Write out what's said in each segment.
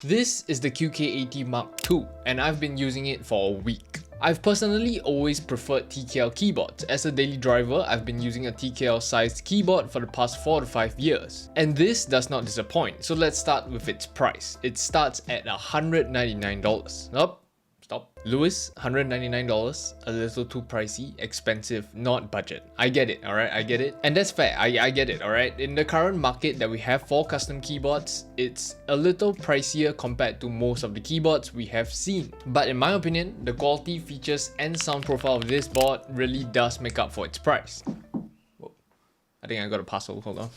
This is the QK80 Mk2 and I've been using it for a week. I've personally always preferred TKL keyboards. As a daily driver, I've been using a TKL sized keyboard for the past 4 to 5 years. And this does not disappoint, so let's start with its price. It starts at $199. Nope. Stop. Lewis, $199, a little too pricey, expensive, not budget. I get it, alright, I get it. And that's fair, I get it, alright. In the current market that we have for custom keyboards, it's a little pricier compared to most of the keyboards we have seen. But in my opinion, the quality, features, and sound profile of this board really does make up for its price. Whoa. I think I got a parcel, hold on.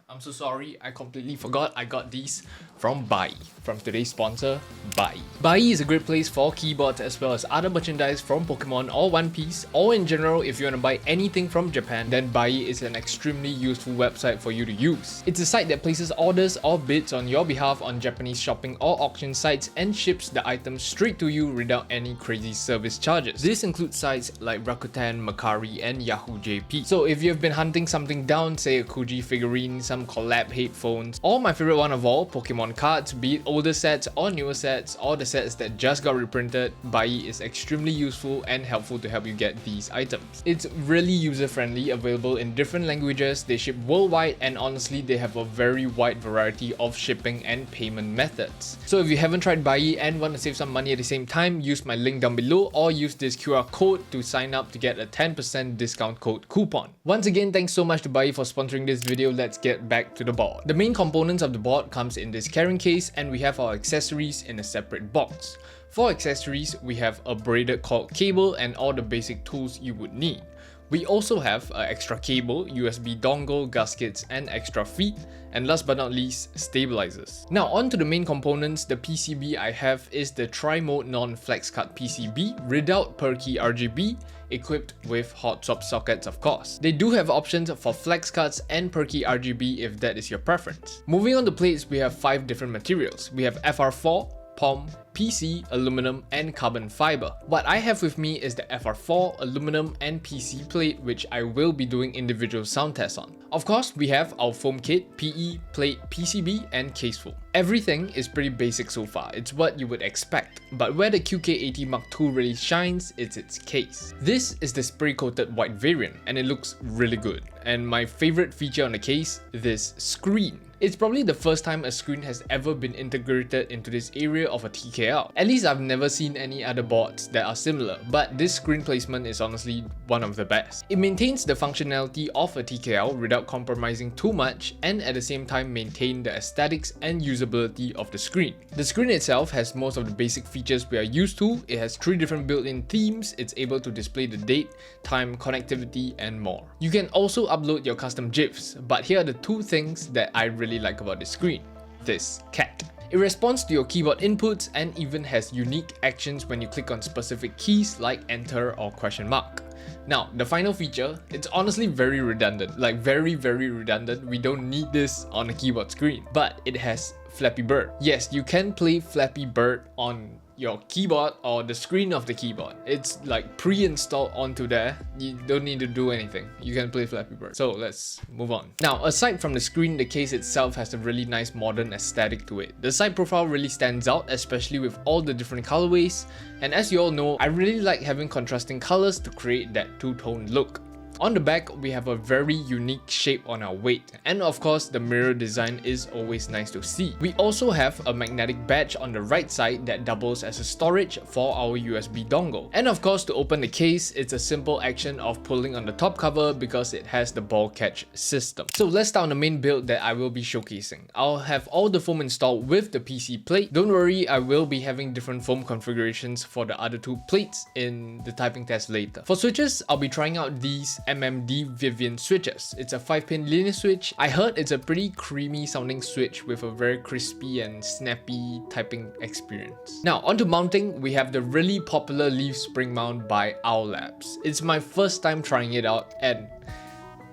I'm so sorry, I completely forgot I got these from Bai, from today's sponsor, Bai. Bai is a great place for keyboards as well as other merchandise from Pokemon or One Piece, or in general if you want to buy anything from Japan, then Bai is an extremely useful website for you to use. It's a site that places orders or bids on your behalf on Japanese shopping or auction sites and ships the items straight to you without any crazy service charges. This includes sites like Rakuten, Mercari, and Yahoo JP. So if you've been hunting something down, say a Kuji figurine, some Collab headphones, or my favorite one of all, Pokemon cards, be it older sets or newer sets or the sets that just got reprinted, Bai is extremely useful and helpful to help you get these items. It's really user-friendly, available in different languages, they ship worldwide, and honestly they have a very wide variety of shipping and payment methods. So if you haven't tried Bai and want to save some money at the same time, use my link down below or use this QR code to sign up to get a 10% discount code coupon. Once again, thanks so much to Bai for sponsoring this video. Let's get back to the board. The main components of the board comes in this carrying case, and we have our accessories in a separate box. For accessories, we have a braided cord cable and all the basic tools you would need. We also have an extra cable, USB dongle, gaskets, and extra feet, and last but not least, stabilizers. Now on to the main components. The PCB I have is the tri-mode non-flex cut PCB without perky RGB, equipped with hot swap sockets of course. They do have options for flex cuts and perky RGB if that is your preference. Moving on to plates, we have 5 different materials. We have FR4, POM, PC, aluminum, and carbon fiber. What I have with me is the FR4, aluminum, and PC plate, which I will be doing individual sound tests on. Of course, we have our foam kit, PE, plate, PCB, and case foam. Everything is pretty basic so far, it's what you would expect. But where the QK80 Mk2 really shines, it's its case. This is the spray coated white variant, and it looks really good. And my favorite feature on the case, this screen. It's probably the first time a screen has ever been integrated into this area of a TKL. At least I've never seen any other boards that are similar, but this screen placement is honestly one of the best. It maintains the functionality of a TKL without compromising too much, and at the same time maintain the aesthetics and usability of the screen. The screen itself has most of the basic features we are used to. It has 3 different built-in themes, it's able to display the date, time, connectivity, and more. You can also upload your custom GIFs, but here are the 2 things that I really like about the screen. This cat. It responds to your keyboard inputs and even has unique actions when you click on specific keys like enter or question mark. Now, the final feature, it's honestly very redundant, like very redundant. We don't need this on a keyboard screen, but it has Flappy Bird. Yes, you can play Flappy Bird on your keyboard or the screen of the keyboard. It's like pre-installed onto there. You don't need to do anything. You can play Flappy Bird. So let's move on. Now, aside from the screen, the case itself has a really nice modern aesthetic to it. The side profile really stands out, especially with all the different colorways. And as you all know, I really like having contrasting colors to create that two-tone look. On the back, we have a very unique shape on our weight, and of course the mirror design is always nice to see. We also have a magnetic badge on the right side that doubles as a storage for our USB dongle. And of course, to open the case, it's a simple action of pulling on the top cover because it has the ball catch system. So let's start on the main build that I will be showcasing. I'll have all the foam installed with the PC plate. Don't worry, I will be having different foam configurations for the other 2 plates in the typing test later. For switches, I'll be trying out these MMD Vivian switches. It's a 5-pin linear switch. I heard it's a pretty creamy sounding switch with a very crispy and snappy typing experience. Now onto mounting, we have the really popular leaf spring mount by Collabs. It's my first time trying it out and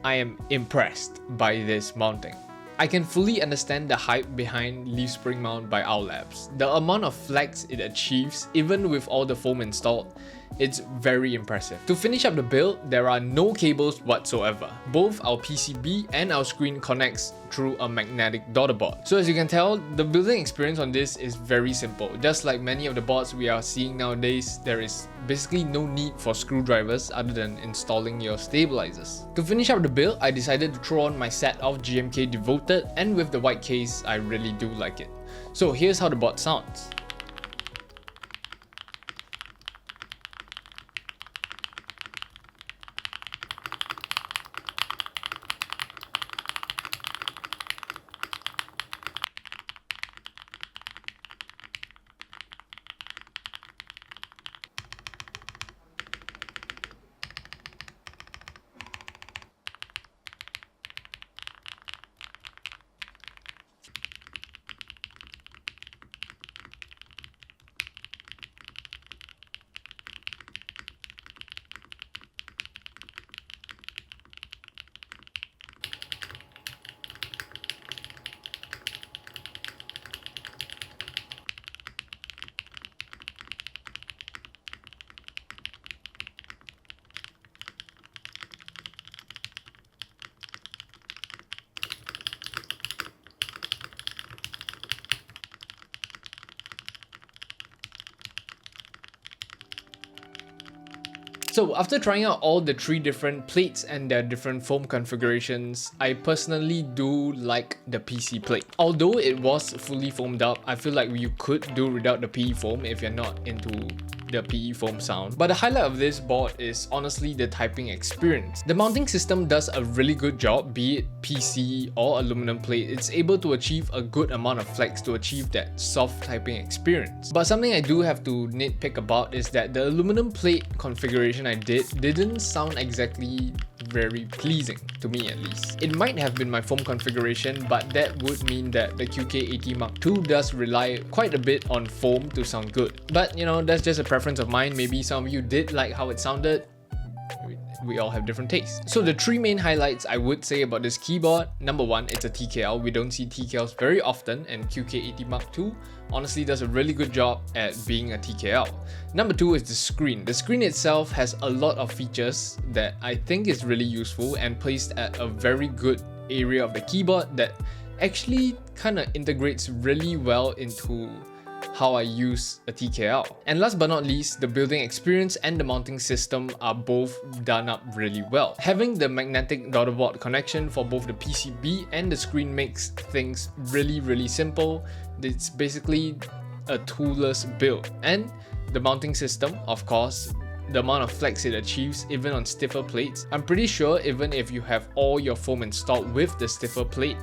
I am impressed by this mounting. I can fully understand the hype behind leaf spring mount by Collabs. The amount of flex it achieves, even with all the foam installed, it's very impressive. To finish up the build, there are no cables whatsoever. Both our PCB and our screen connects through a magnetic daughter board. So as you can tell, the building experience on this is very simple. Just like many of the boards we are seeing nowadays, there is basically no need for screwdrivers other than installing your stabilizers. To finish up the build, I decided to throw on my set of GMK Devoted, and with the white case, I really do like it. So here's how the board sounds. So after trying out all the 3 different plates and their different foam configurations, I personally do like the PC plate. Although it was fully foamed up, I feel like you could do without the PE foam if you're not into the PE foam sound. But the highlight of this board is honestly the typing experience. The mounting system does a really good job, be it PC or aluminum plate. It's able to achieve a good amount of flex to achieve that soft typing experience. But something I do have to nitpick about is that the aluminum plate configuration I didn't sound exactly very pleasing, to me at least. It might have been my foam configuration, but that would mean that the QK80 Mk2 does rely quite a bit on foam to sound good. But you know, that's just a preference of mine. Maybe some of you did like how it sounded. We all have different tastes. So the 3 main highlights I would say about this keyboard: number 1, it's a TKL. We don't see TKLs very often, and QK80 Mk2 honestly does a really good job at being a TKL. Number 2 is the screen. The screen itself has a lot of features that I think is really useful and placed at a very good area of the keyboard that actually kind of integrates really well into how I use a TKL. And last but not least, the building experience and the mounting system are both done up really well. Having the magnetic daughter board connection for both the PCB and the screen makes things really simple. It's basically a toolless build. And the mounting system, of course, the amount of flex it achieves even on stiffer plates. I'm pretty sure even if you have all your foam installed with the stiffer plate,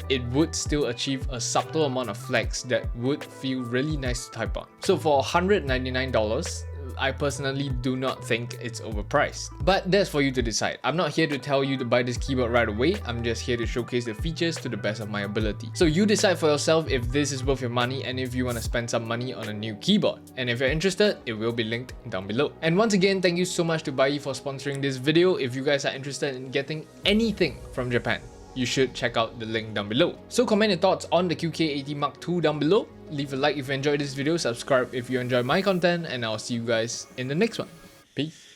it would still achieve a subtle amount of flex that would feel really nice to type on. So for $199, I personally do not think it's overpriced. But that's for you to decide. I'm not here to tell you to buy this keyboard right away. I'm just here to showcase the features to the best of my ability. So you decide for yourself if this is worth your money and if you want to spend some money on a new keyboard. And if you're interested, it will be linked down below. And once again, thank you so much to Bai for sponsoring this video. If you guys are interested in getting anything from Japan, you should check out the link down below. So comment your thoughts on the QK80 Mk2 down below. Leave a like if you enjoyed this video, subscribe if you enjoy my content, and I'll see you guys in the next one. Peace.